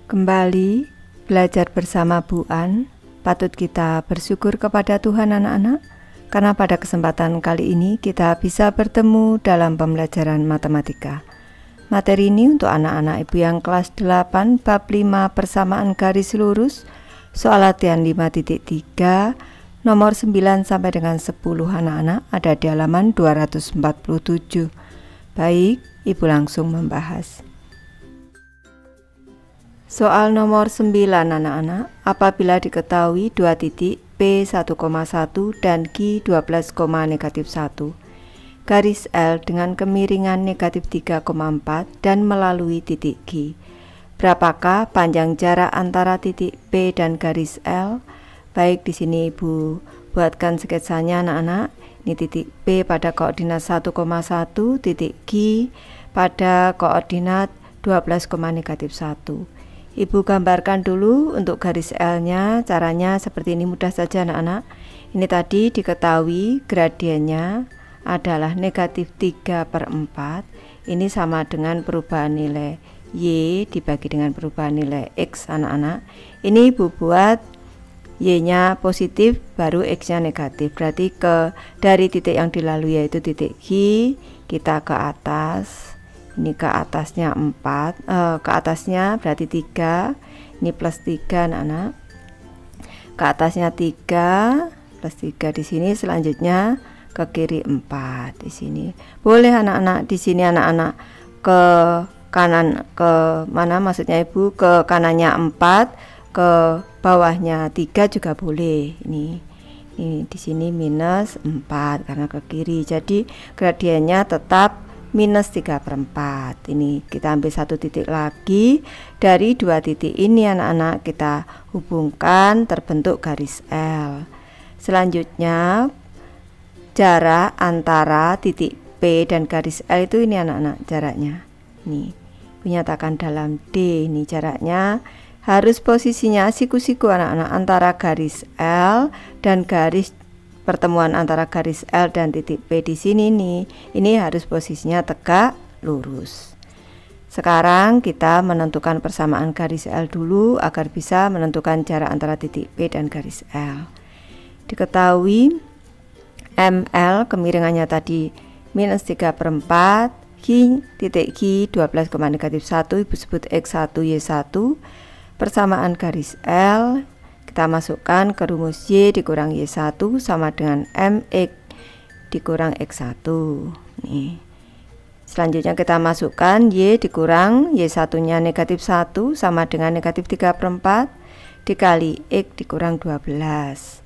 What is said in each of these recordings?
Kembali belajar bersama Bu An. Patut kita bersyukur kepada Tuhan anak-anak, karena pada kesempatan kali ini kita bisa bertemu dalam pembelajaran matematika. Materi ini untuk anak-anak ibu yang kelas 8 bab 5 persamaan garis lurus, soal latihan 5.3, nomor 9 sampai dengan 10 anak-anak, ada di halaman 247. Baik, ibu langsung membahas. Soal nomor 9 anak-anak, apabila diketahui 2 titik P 1,1 dan Q 12,-1, garis L dengan kemiringan negatif 3,4 dan melalui titik Q, berapakah panjang jarak antara titik P dan garis L? Baik, di sini ibu buatkan sketsanya anak-anak. Ini titik P pada koordinat 1,1, titik Q pada koordinat 12,-1. Ibu gambarkan dulu untuk garis L-nya. Caranya seperti ini, mudah saja anak-anak. Ini tadi diketahui gradiennya adalah negatif 3/4. Ini sama dengan perubahan nilai Y dibagi dengan perubahan nilai X anak-anak. Ini ibu buat Y-nya positif, baru X-nya negatif. Berarti dari titik yang dilalui yaitu titik Q, kita ke atas. Ini ke atasnya 4, ke atasnya berarti 3, ini plus 3 anak-anak. Ke atasnya 3 plus 3 di sini, selanjutnya ke kiri 4 di sini. Boleh anak-anak di sini anak-anak ke kanan, ke mana maksudnya ibu, ke kanannya 4, ke bawahnya 3 juga boleh. Ini di sini minus 4 karena ke kiri. Jadi gradiennya tetap minus 3/4. Ini kita ambil satu titik lagi. Dari dua titik ini anak-anak kita hubungkan, terbentuk garis L. Selanjutnya jarak antara titik P dan garis L itu ini anak-anak jaraknya. Nih dinyatakan dalam D. Ini jaraknya harus posisinya siku-siku anak-anak antara garis L dan garis pertemuan antara garis L dan titik P di sini nih. Ini harus posisinya tegak lurus. Sekarang kita menentukan persamaan garis L dulu agar bisa menentukan jarak antara titik P dan garis L. Diketahui ML kemiringannya tadi minus 3/4, titik Q 12,-1, ibu sebut X1 Y1. Persamaan garis L kita masukkan ke rumus Y dikurang Y1 sama dengan MX dikurang X1. Nih. Selanjutnya kita masukkan Y dikurang Y1 nya negatif 1 sama dengan negatif 3/4 dikali X dikurang 12.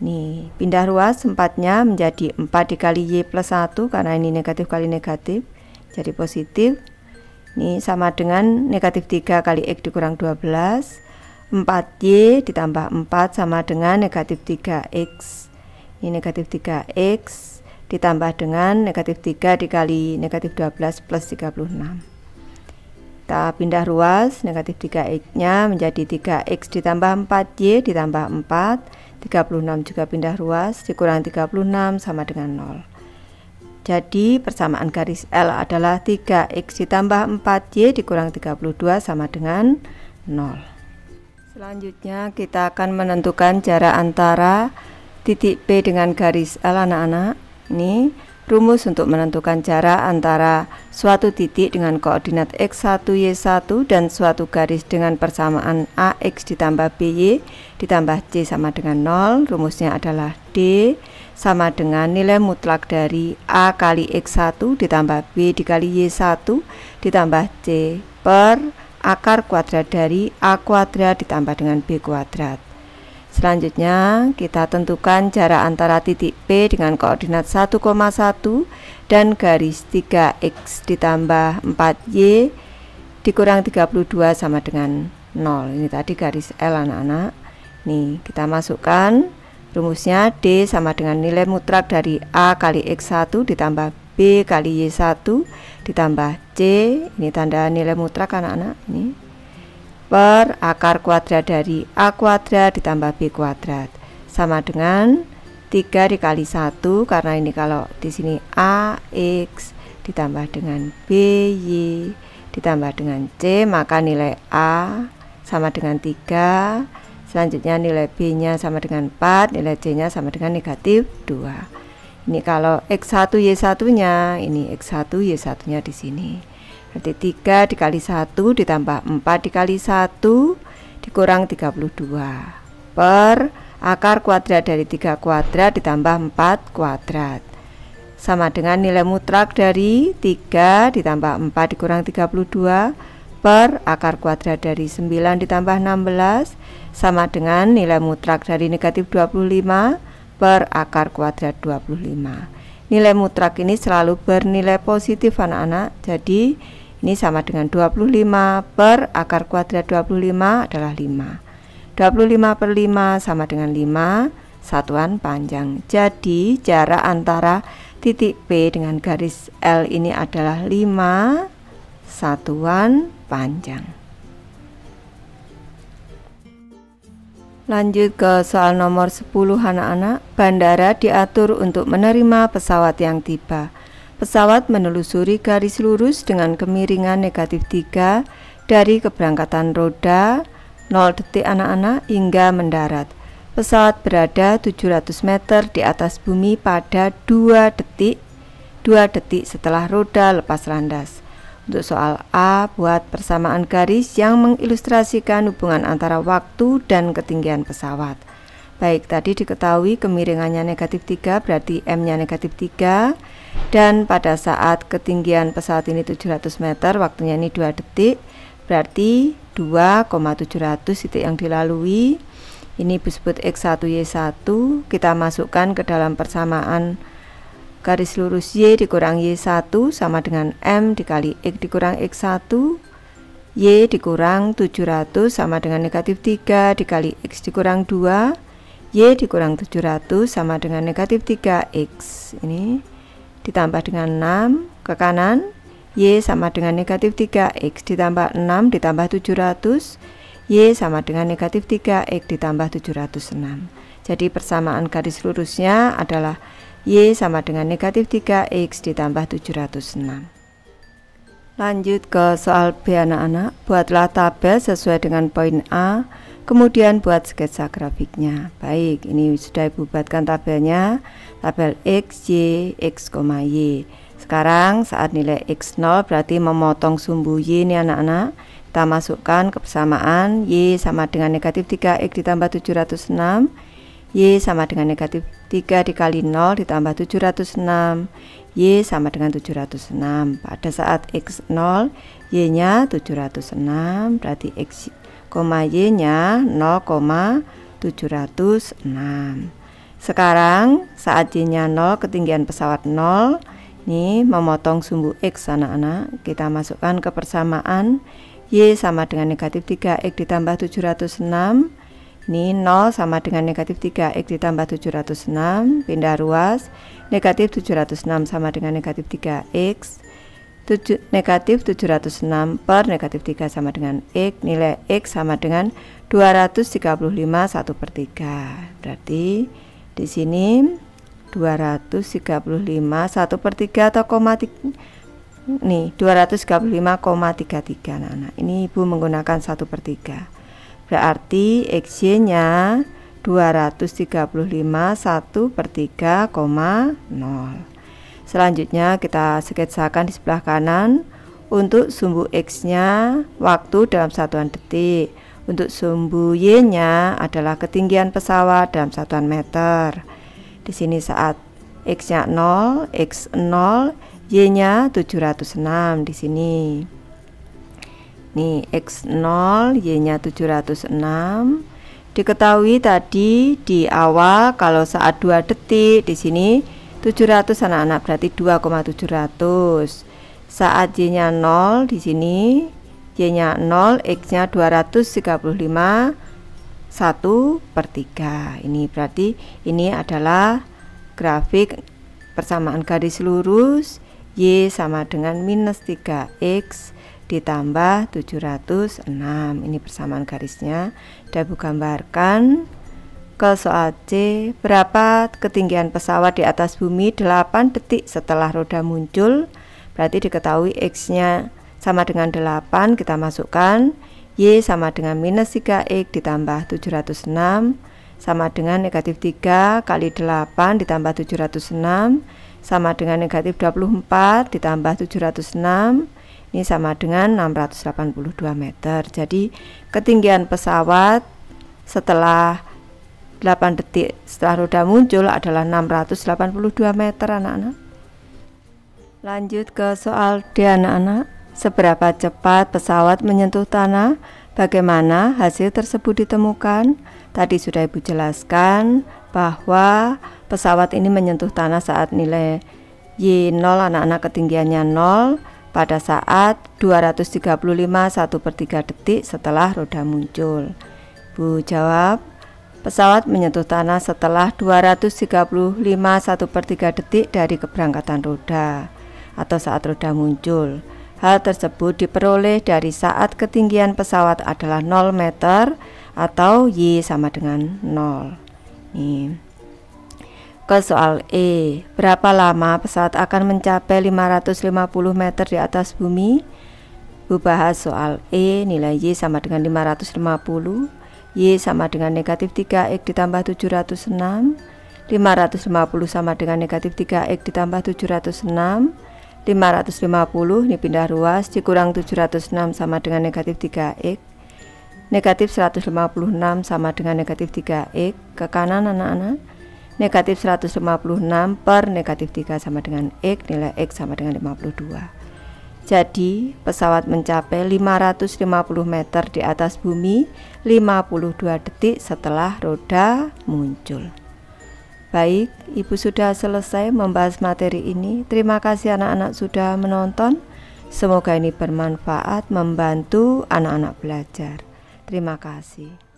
Nih, pindah ruas 4-nya menjadi 4 dikali Y plus 1 karena ini negatif kali negatif jadi positif. Nih sama dengan negatif 3 kali X dikurang 12. 4Y ditambah 4 sama dengan negatif 3X. Ini negatif 3X ditambah dengan negatif 3 dikali negatif 12 plus 36. Kita pindah ruas, negatif 3X nya menjadi 3X ditambah 4Y ditambah 4, 36 juga pindah ruas, dikurang 36 sama dengan 0. Jadi persamaan garis L adalah 3X ditambah 4Y dikurang 32 sama dengan 0. Selanjutnya kita akan menentukan jarak antara titik P dengan garis L anak-anak. Ini rumus untuk menentukan jarak antara suatu titik dengan koordinat X1 Y1 dan suatu garis dengan persamaan AX ditambah BY ditambah C sama dengan 0. Rumusnya adalah D sama dengan nilai mutlak dari A kali X1 ditambah B dikali Y1 ditambah C per akar kuadrat dari A kuadrat ditambah dengan B kuadrat. Selanjutnya kita tentukan jarak antara titik P dengan koordinat 1,1 dan garis 3X ditambah 4Y dikurang 32 sama dengan 0. Ini tadi garis L anak-anak. Nih kita masukkan rumusnya D sama dengan nilai mutlak dari A kali X1 ditambah B kali Y1 ditambah C, ini tanda nilai mutlak anak-anak, ini per akar kuadrat dari A kuadrat ditambah B kuadrat sama dengan 3 dikali 1 karena ini kalau di sini AX ditambah dengan BY ditambah dengan C, maka nilai A sama dengan 3. Selanjutnya nilai B-nya sama dengan 4, nilai C-nya sama dengan negatif 2. Ini kalau X1 Y1-nya, ini X1 Y1-nya di sini. Berarti 3 dikali 1 ditambah 4 dikali 1 dikurang 32 per akar kuadrat dari 3 kuadrat ditambah 4 kuadrat. Sama dengan nilai mutlak dari 3 ditambah 4 dikurang 32 per akar kuadrat dari 9 ditambah 16 sama dengan nilai mutlak dari negatif 25 per akar kuadrat 25. Nilai mutlak ini selalu bernilai positif anak-anak, jadi ini sama dengan 25 per akar kuadrat 25 adalah 5. 25 per 5 sama dengan 5 satuan panjang. Jadi jarak antara titik P dengan garis L ini adalah 5 satuan panjang. Lanjut ke soal nomor 10 anak-anak. Bandara diatur untuk menerima pesawat yang tiba. Pesawat menelusuri garis lurus dengan kemiringan negatif 3 dari keberangkatan roda 0 detik anak-anak hingga mendarat. Pesawat berada 700 meter di atas bumi pada 2 detik setelah roda lepas landas. Untuk soal A, buat persamaan garis yang mengilustrasikan hubungan antara waktu dan ketinggian pesawat. Baik, tadi diketahui kemiringannya negatif 3, berarti M-nya negatif 3. Dan pada saat ketinggian pesawat ini 700 meter, waktunya ini 2 detik, berarti 2,700 titik yang dilalui. Ini disebut X1 Y1. Kita masukkan ke dalam persamaan garis lurus Y dikurang Y1 sama dengan M dikali X dikurang X1. Y dikurang 700 sama dengan negatif 3 dikali X dikurang 2. Y dikurang 700 sama dengan negatif 3X. Ini ditambah dengan 6 ke kanan. Y sama dengan negatif 3X ditambah 6 ditambah 700. Y sama dengan negatif 3X ditambah 706. Jadi persamaan garis lurusnya adalah Y sama dengan negatif 3X ditambah 706. Lanjut ke soal B anak-anak. Buatlah tabel sesuai dengan poin A, kemudian buat sketsa grafiknya. Baik, ini sudah Ibu buatkan tabelnya. Tabel X, Y, X, Y. Sekarang saat nilai X0 berarti memotong sumbu Y ini anak-anak. Kita masukkan ke persamaan Y sama dengan negatif 3X ditambah 706. Y sama dengan negatif 3 dikali 0 ditambah 706. Y sama dengan 706. Pada saat X0, Y-nya 706, berarti X, Y-nya 0,706. Sekarang saat Y-nya 0, ketinggian pesawat 0, ini memotong sumbu X anak-anak. Kita masukkan ke persamaan Y sama dengan negatif 3X ditambah 706. Ini 0 sama dengan negatif 3X ditambah 706, pindah ruas, negatif 706 sama dengan negatif 3X, negatif 706 per negatif 3 sama dengan X, nilai X sama dengan 235 1/3. Berarti di sini 235 1/3 atau koma 3, nih 235,33 anak-anak. Ini Ibu menggunakan 1/3. Berarti XY-nya 235 1/3,0. Selanjutnya kita sketsakan di sebelah kanan. Untuk sumbu X-nya waktu dalam satuan detik. Untuk sumbu Y-nya adalah ketinggian pesawat dalam satuan meter. Di sini saat X-nya 0, X0, Y-nya 706 di sini. Nih X0, Y-nya 706. Diketahui tadi di awal kalau saat 2 detik di sini 700 anak-anak, berarti 2,700. Saat Y-nya 0 di sini, Y-nya 0, X-nya 235 1/3. Ini berarti ini adalah grafik persamaan garis lurus. Y sama dengan minus 3X ditambah 706. Ini persamaan garisnya. Sudah Ibu gambarkan. Ke soal C, berapa ketinggian pesawat di atas bumi 8 detik setelah roda muncul? Berarti diketahui X-nya sama dengan 8, kita masukkan. Y sama dengan minus 3X ditambah 706 sama dengan negatif 3 kali 8 ditambah 706 sama dengan negatif 24 ditambah 706. Ini sama dengan 682 meter. Jadi ketinggian pesawat setelah 8 detik setelah roda muncul adalah 682 meter anak-anak. Lanjut ke soal D anak-anak. Seberapa cepat pesawat menyentuh tanah? Bagaimana hasil tersebut ditemukan? Tadi sudah Ibu jelaskan bahwa pesawat ini menyentuh tanah saat nilai Y0 anak-anak ketinggiannya 0 pada saat 235 1/3 detik setelah roda muncul. Bu jawab, pesawat menyentuh tanah setelah 235 1/3 detik dari keberangkatan roda atau saat roda muncul. Hal tersebut diperoleh dari saat ketinggian pesawat adalah 0 meter atau Y sama dengan 0. Nih. Ke soal E, berapa lama pesawat akan mencapai 550 meter di atas bumi? Bu bahas soal E, nilai Y sama dengan 550, Y sama dengan negatif 3X ditambah 706, 550 sama dengan negatif 3X ditambah 706, 550 ini pindah ruas dikurang 706 sama dengan negatif 3X, negatif 156 sama dengan negatif 3X, ke kanan anak-anak, negatif 156 per negatif 3 sama dengan X, nilai X sama dengan 52. Jadi pesawat mencapai 550 meter di atas bumi 52 detik setelah roda muncul. Baik, Ibu sudah selesai membahas materi ini. Terima kasih anak-anak sudah menonton. Semoga ini bermanfaat, membantu anak-anak belajar. Terima kasih.